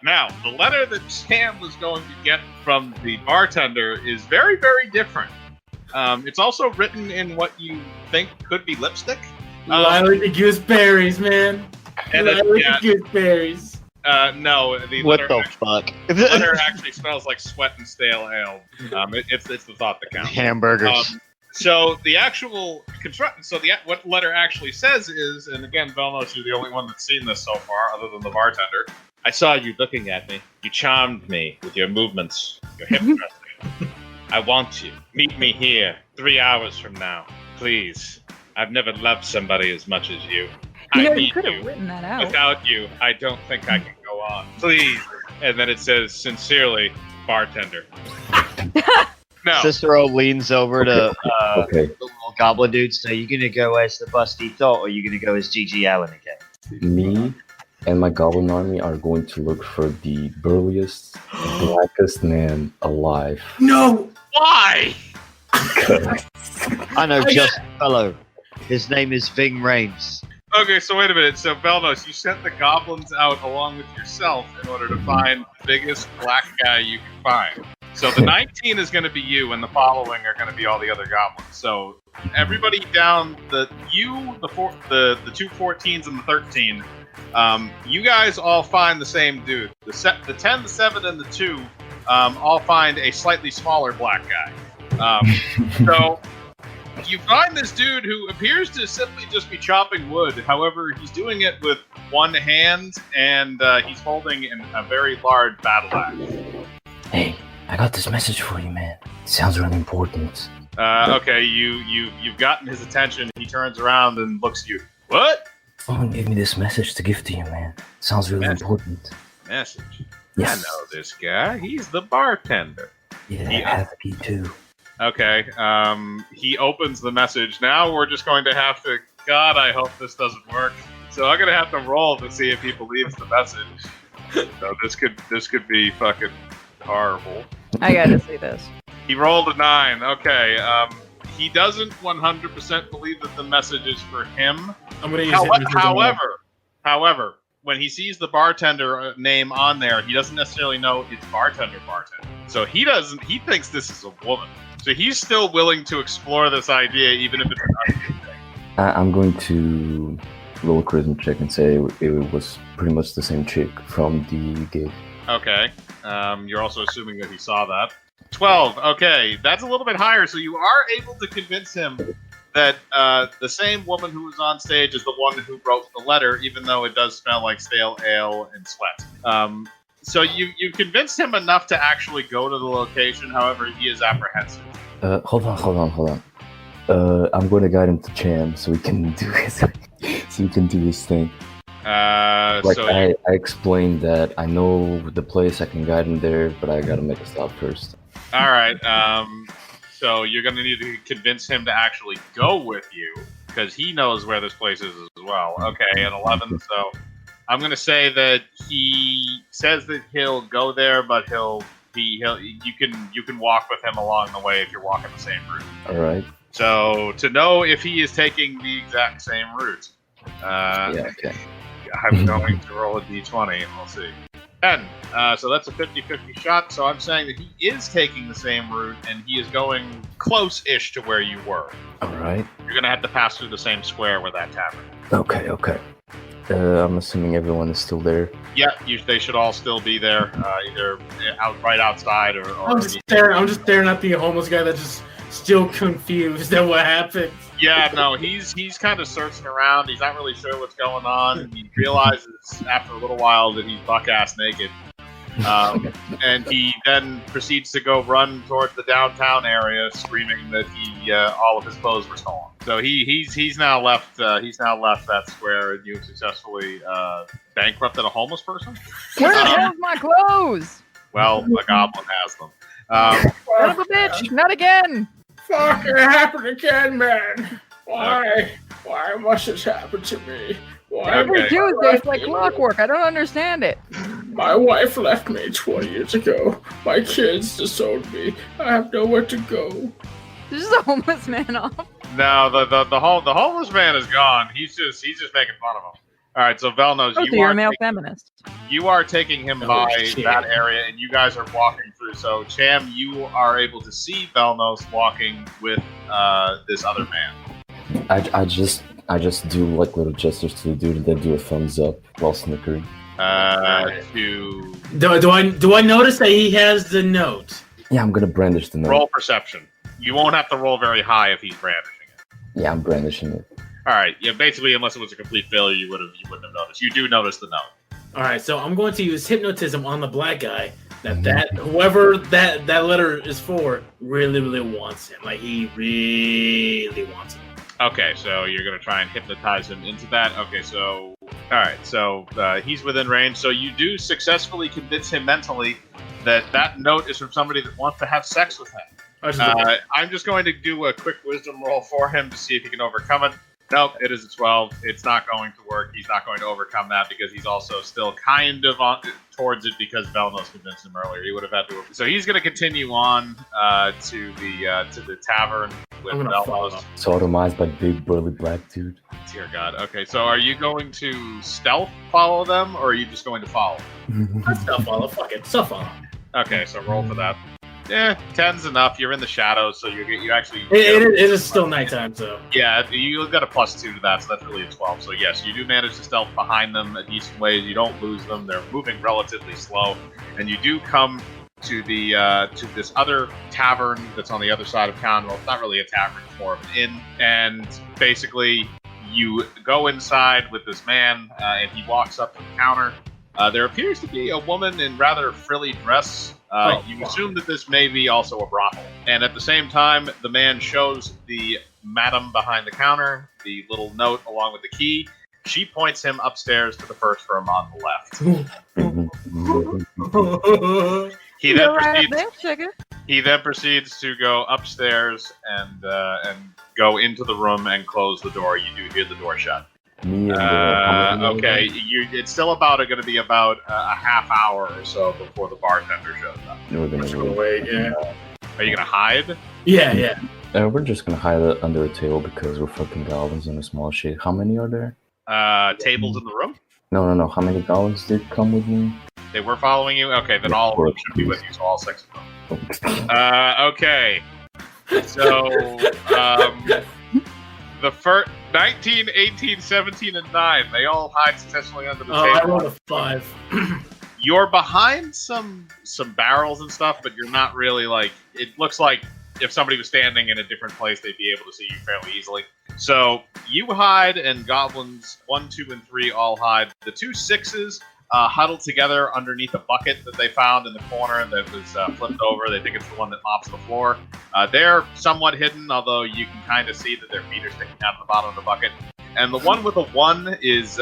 Now, the letter that Sam was going to get from the bartender is very, very different. It's also written in what you think could be lipstick. Lie with the gooseberries, man. And Lie with the gooseberries. No, the What letter the fuck? the letter actually smells like sweat and stale ale. It's the thought that counts. Hamburgers. So the actual what the letter actually says is, and again, Velmos, you're the only one that's seen this so far, other than the bartender. I saw you looking at me. You charmed me with your movements, your hip thrusting. I want you. Meet me here 3 hours from now, please. I've never loved somebody as much as you. You could have written that out. Without you, I don't think I can go on. Please. And then it says, sincerely, bartender. No. Cicero leans over to Okay. the little goblin dude. So you gonna go as the busty thought, or you gonna go as GG Allen again? Me and my goblin army are going to look for the burliest, blackest man alive. No! Why? I know just a fellow. His name is Ving Rames. Okay, so wait a minute. So, Velmos, you sent the goblins out along with yourself in order to find the biggest black guy you can find. So the 19 is going to be you, and the following are going to be all the other goblins. So everybody down the two 14s and the 13, you guys all find the same dude. The 10, the 7, and the 2 all find a slightly smaller black guy. So you find this dude who appears to simply just be chopping wood. However, he's doing it with one hand, and he's holding a very large battle axe. Hey, I got this message for you, man. It sounds really important. Okay, you've gotten his attention. He turns around and looks at you. What? Someone gave me this message to give to you, man. It sounds really Message? important. Message. Yes. I know this guy. He's the bartender. Yeah, He- I have to be too. Okay, he opens the message. Now we're just going to have to... God, I hope this doesn't work. So I'm going to have to roll to see if he believes the message. So this could be fucking horrible. I gotta see this. He rolled a 9. Okay, he doesn't 100% believe that the message is for him. I'm gonna use it. However, when he sees the bartender name on there, he doesn't necessarily know it's bartender. So he thinks this is a woman. So he's still willing to explore this idea, even if it's not. I'm going to roll a charisma check and say it was pretty much the same chick from the gig. Okay. You're also assuming that he saw that. 12. Okay, that's a little bit higher. So you are able to convince him that the same woman who was on stage is the one who wrote the letter, even though it does smell like stale ale and sweat. So you convinced him enough to actually go to the location. However, he is apprehensive. Hold on. I'm going to guide him to Cham so he can do his thing. I explained that I know the place, I can guide him there, but I gotta make a stop first. All right. So you're gonna need to convince him to actually go with you because he knows where this place is as well. Okay, at 11. So I'm gonna say that he says that he'll go there, but you can walk with him along the way if you're walking the same route. All right. So to know if he is taking the exact same route, Okay. I'm going to roll a d20 and we'll see. 10. So that's a 50-50 shot. So I'm saying that he is taking the same route and he is going close-ish to where you were. All right. You're going to have to pass through the same square where that tavern. Okay. I'm assuming everyone is still there. Yeah, they should all still be there, either right outside or I'm just staring at the homeless guy that's just still confused at what happened. Yeah, no, he's kind of searching around. He's not really sure what's going on. He realizes after a little while that he's buck-ass naked. And he then proceeds to go run towards the downtown area, screaming that all of his clothes were stolen. So he's now left that square, and you've successfully bankrupted a homeless person. Where the hell's my clothes? Well, the goblin has them. Son of a bitch! Not again! Fuck, it happened again, man. Why? Why must this happen to me? Why? Every Tuesday it's like clockwork. I don't understand it. My wife left me 20 years ago. My kids disowned me. I have nowhere to go. This is a homeless man off. No, the homeless man is gone. He's just making fun of him. All right, so Velnos, Oh, so you're a male feminist. you are taking him Oh, by shit. that area, and you guys are walking through. So, Cham, you are able to see Velnos walking with this other man. I just do like little gestures to the dude and then do a thumbs up while snickering. To Do I notice that he has the note? Yeah, I'm gonna brandish the note. roll perception. You won't have to roll very high if he's brandishing it. Yeah, I'm brandishing it. All right, yeah. Basically, unless it was a complete failure, you wouldn't have noticed. You do notice the note. All right, so I'm going to use hypnotism on the black guy. That whoever that letter is for really wants him. Like he really wants him. Okay, so you're gonna try and hypnotize him into that. Okay, so all right, so he's within range. So you do successfully convince him mentally that note is from somebody that wants to have sex with him. I'm just going to do a quick wisdom roll for him to see if he can overcome it. Nope, it is a 12. It's not going to work. He's not going to overcome that because he's also still kind of towards it because Velnos convinced him earlier. He would have had to. So he's going to continue on to the tavern with Velnos. Sodomized by big burly black dude. Dear God. Okay, so are you going to stealth follow them, or are you just going to follow? Stuff follow. Fuck it. Stuff follow. Okay, so roll for that. 10's enough. You're in the shadows, so you actually. It is still nighttime, so. Yeah, you got a +2 to that, so that's really a 12. So yes, you do manage to stealth behind them a decent way. You don't lose them. They're moving relatively slow, and you do come to the to this other tavern that's on the other side of town. Well, it's not really a tavern; it's more of an inn. And basically, you go inside with this man, and he walks up to the counter. There appears to be a woman in rather frilly dress. You assume that this may be also a brothel. And at the same time, the man shows the madam behind the counter the little note along with the key. She points him upstairs to the first room on the left. He then proceeds to go upstairs and go into the room and close the door. You do hear the door shut. Okay, it's still going to be about a half hour or so before the bartender shows up. We're gonna Wait, yeah. Are you gonna hide? Yeah. we're just gonna hide it under a table because we're fucking goblins in a small shit. How many are there? Tables in the room? No. How many goblins did come with me? They were following you? Okay, then all of them should be with you, so all 6 of them. Okay. So, the first 19, 18, 17, and 9, they all hide successfully under the table. I rolled a 5. You're behind some barrels and stuff, but you're not really like. It looks like if somebody was standing in a different place, they'd be able to see you fairly easily. So you hide, and goblins 1, 2, and 3 all hide. The 2 6s huddled together underneath a bucket that they found in the corner that was flipped over. They think it's the one that mops the floor. They're somewhat hidden, although you can kind of see that their feet are sticking out of the bottom of the bucket. And the one with the 1 is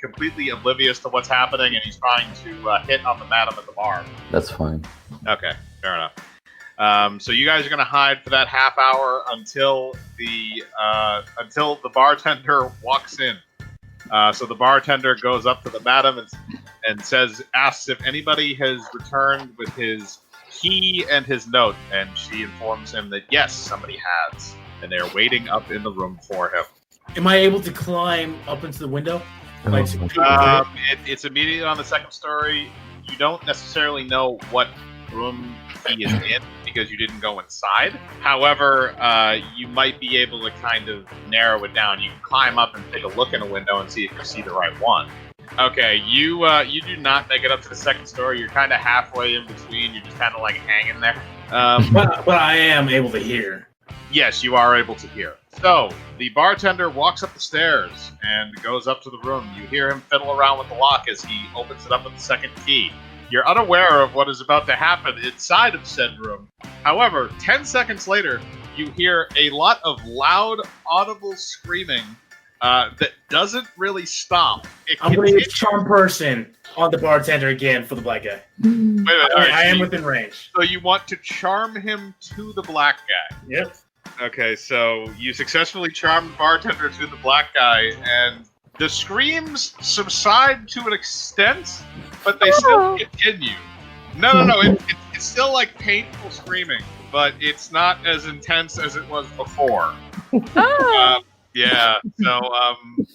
completely oblivious to what's happening, and he's trying to hit on the madam at the bar. That's fine. Okay, fair enough. So you guys are going to hide for that half hour until the bartender walks in. So the bartender goes up to the madam and asks if anybody has returned with his key and his note, and she informs him that yes, somebody has, and they're waiting up in the room for him. Am I able to climb up into the window? Like, It's immediately on the second story. You don't necessarily know what room he is in because you didn't go inside. However, you might be able to kind of narrow it down. You can climb up and take a look in a window and see if you see the right one. Okay, you do not make it up to the second story. You're kind of halfway in between. You're just kind of like hanging there. but I am able to hear. Yes, you are able to hear. So, the bartender walks up the stairs and goes up to the room. You hear him fiddle around with the lock as he opens it up with the second key. You're unaware of what is about to happen inside of said room. However, 10 seconds later, you hear a lot of loud, audible screaming that doesn't really stop. I'm going to use Charm Person on the bartender again for the black guy. Wait, I am within range. So you want to charm him to the black guy? Yep. Okay, so you successfully charm the bartender to the black guy, and the screams subside to an extent, but they still continue. No. It's still like painful screaming, but it's not as intense as it was before. Yeah. So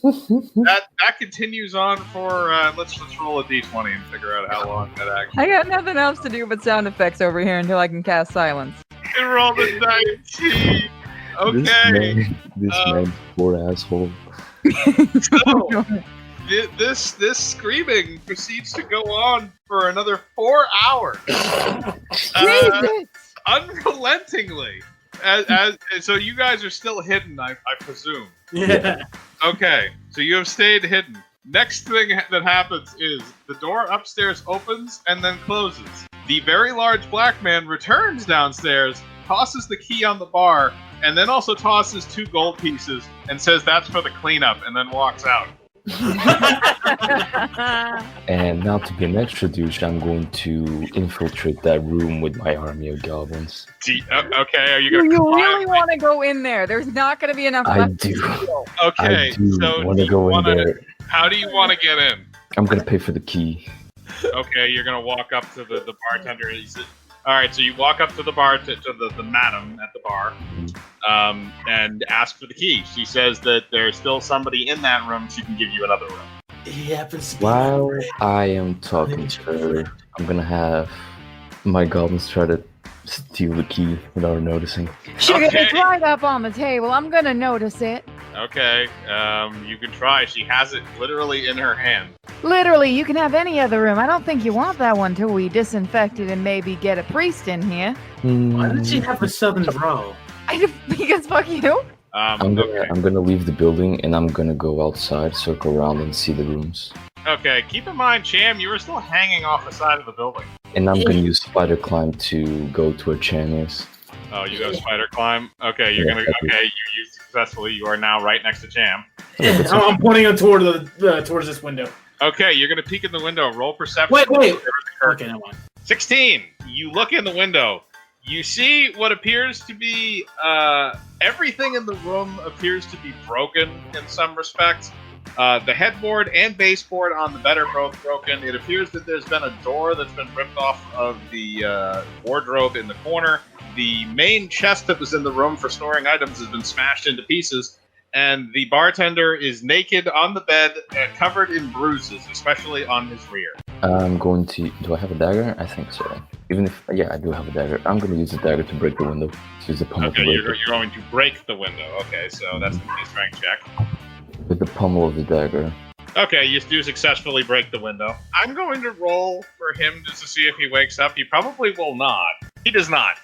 that continues on for let's roll a d20 and figure out how long that actually. I got nothing else to do but sound effects over here until I can cast silence. I rolled a 19. Okay. This man's poor asshole. So this screaming proceeds to go on for another 4 hours. Jesus! Unrelentingly. So you guys are still hidden, I presume. Yeah. Okay, so you have stayed hidden. Next thing that happens is the door upstairs opens and then closes. The very large black man returns downstairs, tosses the key on the bar, and then also tosses 2 gold pieces and says that's for the cleanup, and then walks out. And now to be an extra douche, I'm going to infiltrate that room with my army of goblins. Okay, are you You going to really want to go in there? There's not going to be enough I left do. to steal. Okay, I do so want do to you go in wanna, there. how do you want to get in? I'm going to pay for the key. Okay, you're gonna walk up to the bartender. All right, so you walk up to the bar to the madam at the bar, and ask for the key. She says that there's still somebody in that room. She can give you another room. He happens to be While I am talking to her, I'm going to have my goblins try to steal the key without her noticing. Sugar, Okay. it's right up on the table. I'm going to notice it. Okay, you can try. She has it literally in her hand. Literally, you can have any other room. I don't think you want that one till we disinfect it and maybe get a priest in here. Why did she have a southern drawl? Because fuck you. I'm gonna leave the building and I'm gonna go outside, circle around, and see the rooms. Okay, keep in mind, Cham, you were still hanging off the side of the building. And I'm gonna use spider climb to go to where Chan is. Oh, you go spider climb. Okay, you're Yeah, gonna. I do. Okay, you used successfully. You are now right next to Cham. Yeah, I'm pointing him toward towards this window. Okay, you're gonna peek in the window. Roll perception. Wait. There was a curtain. Okay, never mind. 16. You look in the window. You see what appears to be everything in the room appears to be broken in some respects. The headboard and baseboard on the bed are both broken. It appears that there's been a door that's been ripped off of the wardrobe in the corner. The main chest that was in the room for storing items has been smashed into pieces. And the bartender is naked on the bed and covered in bruises, especially on his rear. I'm going to. Do I have a dagger? I think so. Even if, yeah, I do have a dagger. I'm gonna use the dagger to break the window. Use the pummel Okay, to break you're it. going to break the window. Okay, so that's going to be a strength check. With the pummel of the dagger. Okay, you do successfully break the window. I'm going to roll for him just to see if he wakes up. He probably will not. He does not.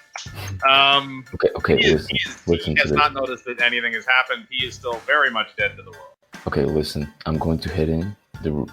Okay, He listen to has this. not noticed that anything has happened. He is still very much dead to the world. Okay, listen. I'm going to head in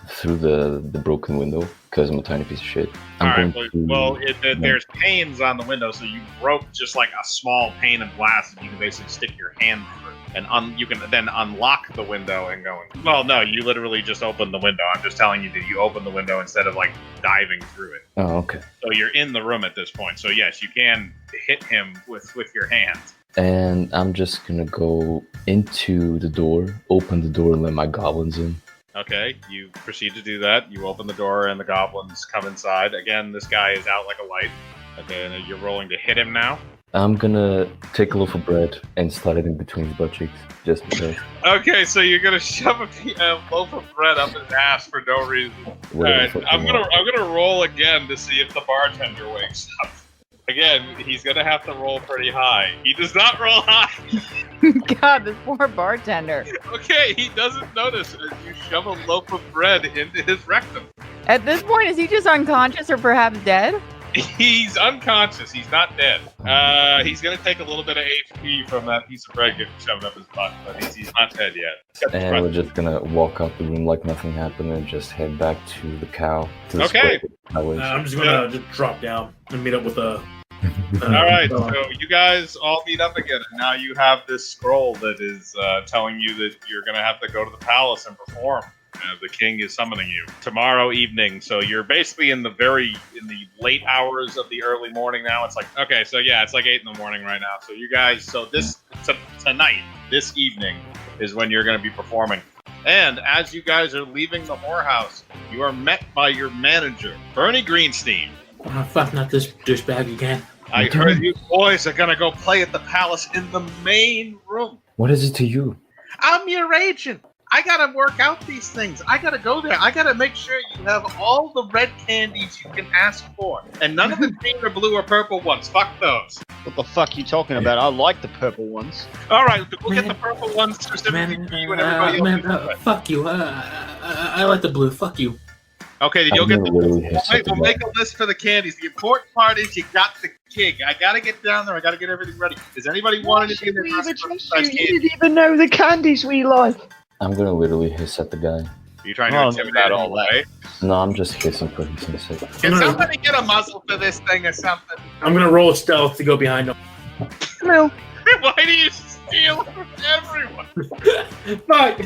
through the broken window because I'm a tiny piece of shit. I'm going to. There's panes on the window, so you broke just like a small pane of glass, and you can basically stick your hand through it. And you can then unlock the window and go in. Well, no, you literally just opened the window. I'm just telling you that you opened the window instead of like diving through it. Oh, okay. So you're in the room at this point. So yes, you can hit him with your hands. And I'm just gonna go into the door, open the door, and let my goblins in. Okay, you proceed to do that. You open the door and the goblins come inside. Again, this guy is out like a light. Okay, and you're rolling to hit him now. I'm gonna take a loaf of bread and slide it in between his butt cheeks, just because. Okay, so you're gonna shove a loaf of bread up his ass for no reason. Alright, I'm gonna roll again to see if the bartender wakes up. Again, he's gonna have to roll pretty high. He does not roll high. God, this poor bartender. Okay, he doesn't notice as you shove a loaf of bread into his rectum. At this point, is he just unconscious or perhaps dead? He's unconscious. He's not dead. He's gonna take a little bit of HP from that piece of bread getting shoved up his butt, but he's not dead yet. And we're just gonna walk out the room like nothing happened and just head back to the cow. To the Okay. square. I'm just gonna just drop down and meet up with a. All right, so you guys all meet up again, and now you have this scroll that is telling you that you're gonna have to go to the palace and perform. The king is summoning you tomorrow evening, so you're basically in the late hours of the early morning now. It's like, okay, so yeah, it's like 8 in the morning right now. So you guys, tonight, this evening, is when you're going to be performing. And as you guys are leaving the whorehouse, you are met by your manager, Bernie Greenstein. Oh, fuck, not this douchebag again. I heard you boys are going to go play at the palace in the main room. What is it to you? I'm your agent. I gotta work out these things. I gotta go there. I gotta make sure you have all the red candies you can ask for. And none of the green or blue or purple ones. Fuck those. What the fuck are you talking about? I like the purple ones. Alright, we'll get the purple ones specifically for you and everybody else. Fuck you. I like the blue. Fuck you. Okay, then you'll get the Literally we'll make a list for the candies. The important part is you got the gig. I gotta get down there. I gotta get everything ready. Does anybody want anything that You didn't even know the candies we like. I'm gonna literally hiss at the guy. Are you trying to intimidate all that? No, I'm just hissing for hissing sake. Can somebody get a muzzle for this thing or something? I'm gonna roll stealth to go behind him. No. Why do you steal from everyone? Fuck!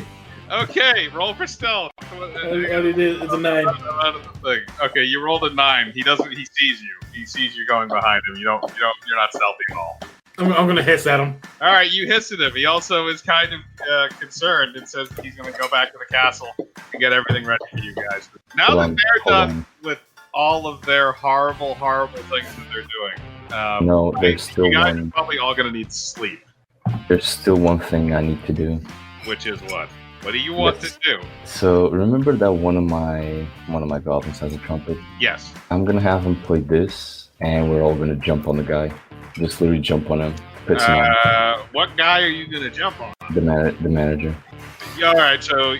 Okay, roll for stealth. It's a 9. Out of the thing. Okay, you rolled a 9. He doesn't. He sees you. He sees you going behind him. You're not stealthy at all. I'm gonna hiss at him. All right, you hiss at him. He also is kind of concerned and says that he's going to go back to the castle and get everything ready for you guys. Now that they're done with all of their horrible, horrible things that they're doing, No, there's still you guys one. are probably all going to need sleep. There's still one thing I need to do. Which is what? What do you want Yes. to do? So remember that one of my goblins has a trumpet. Yes. I'm gonna have him play this, and we're all gonna jump on the guy. Just literally jump on him. Piss him off. What guy are you going to jump on? The manager. All right, so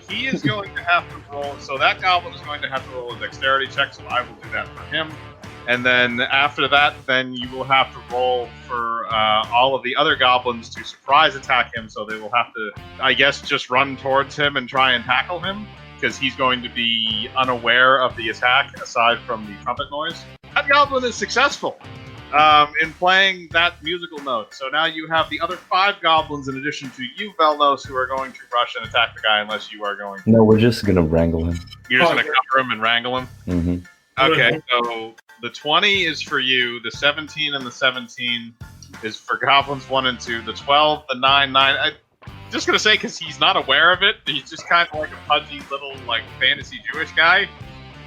he is going to have to roll. So that goblin is going to have to roll a dexterity check. So I will do that for him. And then after that, then you will have to roll for all of the other goblins to surprise attack him. So they will have to, I guess, just run towards him and try and tackle him because he's going to be unaware of the attack aside from the trumpet noise. That goblin is successful in playing that musical note. So now you have the other 5 goblins in addition to you, Velnos, who are going to rush and attack the guy unless you are going to. No, we're just gonna wrangle him. You're just going to cover him and wrangle him? Mm-hmm. Okay, so the 20 is for you, the 17 and the 17 is for goblins 1 and 2, the 12, the 9, I'm just going to say because he's not aware of it, he's just kind of like a pudgy little like fantasy Jewish guy.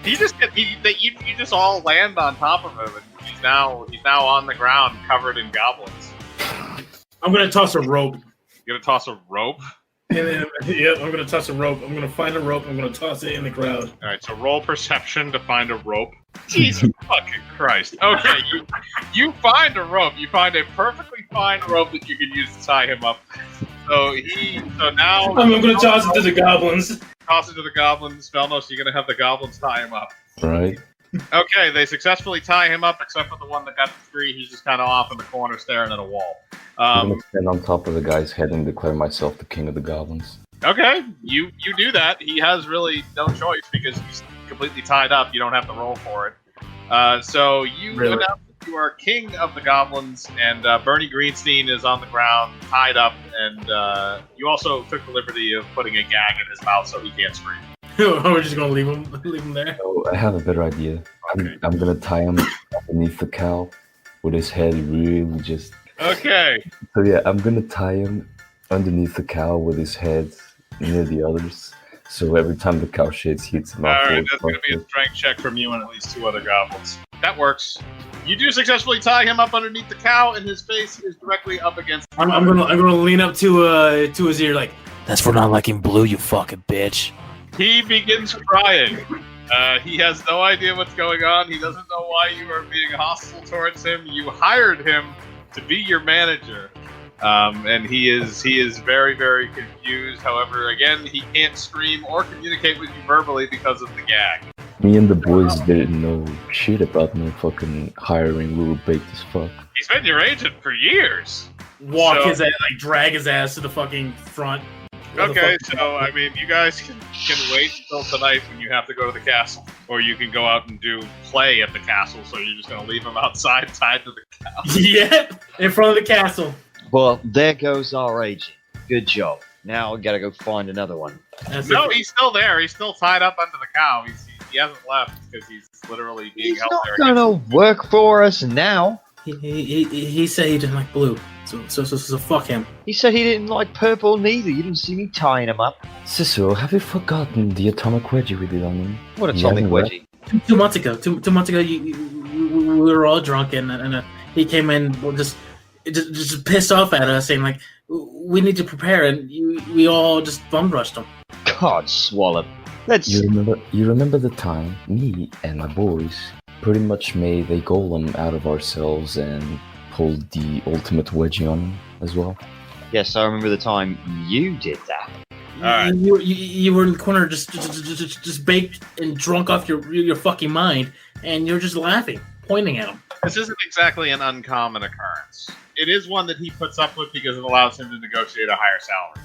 You just all land on top of him, and he's now on the ground covered in goblins. I'm gonna toss a rope. You're gonna toss a rope? Yeah, I'm gonna toss a rope. I'm gonna find a rope. I'm gonna toss it in the crowd. All right, so roll perception to find a rope. Jesus fucking Christ! Okay, you find a rope. You find a perfectly fine rope that you can use to tie him up. So now I'm gonna toss it to the goblins. Toss it to the goblins. Velnos, you're gonna have the goblins tie him up. Right. Okay, they successfully tie him up, except for the one that got the 3. He's just kind of off in the corner staring at a wall. I'm gonna stand on top of the guy's head and declare myself the king of the goblins. Okay, you do that. He has really no choice because he's completely tied up. You don't have to roll for it. So you Really? announce that you are king of the goblins, and Bernie Greenstein is on the ground, tied up, and you also took the liberty of putting a gag in his mouth so he can't scream. We're just gonna leave him there. So I have a better idea. Okay. I'm gonna tie him underneath the cow with his head really just. Okay. So yeah, I'm gonna tie him underneath the cow with his head near the others. So every time the cow shits, he hits him All off. right, that's going to be a strength check from you and at least 2 other goblins. That works. You do successfully tie him up underneath the cow, and his face is directly up against. I'm gonna lean up to his ear like, That's for not liking blue, you fucking bitch. He begins crying. He has no idea what's going on. He doesn't know why you are being hostile towards him. You hired him to be your manager, and he is very, very confused. However, again, he can't scream or communicate with you verbally because of the gag. Me and the boys didn't know shit about no fucking hiring. We were baked as fuck. He's been your agent for years. walk So- his ass, like drag his ass to the fucking front. Okay, so I mean, you guys can wait until tonight when you have to go to the castle, or you can go out and do play at the castle. So you're just gonna leave him outside, tied to the cow. Yep, in front of the castle. Well, there goes our agent. Good job. Now we gotta go find another one. That's No, it. he's still there. He's still tied up under the cow. He hasn't left because he's literally being He's held not there. gonna work for us now. He said he didn't like blue, so fuck him. He said he didn't like purple neither. You didn't see me tying him up. Cicero, have you forgotten the atomic wedgie we did on him? What a He atomic hasn't left. wedgie. 2 months ago, 2 months ago, we were all drunk and he came in. Well, just just pissed off at us, saying like, "We need to prepare," and we all just bum rushed him. God, Swallow. Let's. You remember the time me and my boys pretty much made a golem out of ourselves and pulled the ultimate wedgie on him as well? Yes, I remember the time you did that. Alright. You were in the corner, just baked and drunk off your fucking mind, and you're just laughing, pointing at him. This isn't exactly an uncommon occurrence. It is one that he puts up with because it allows him to negotiate a higher salary.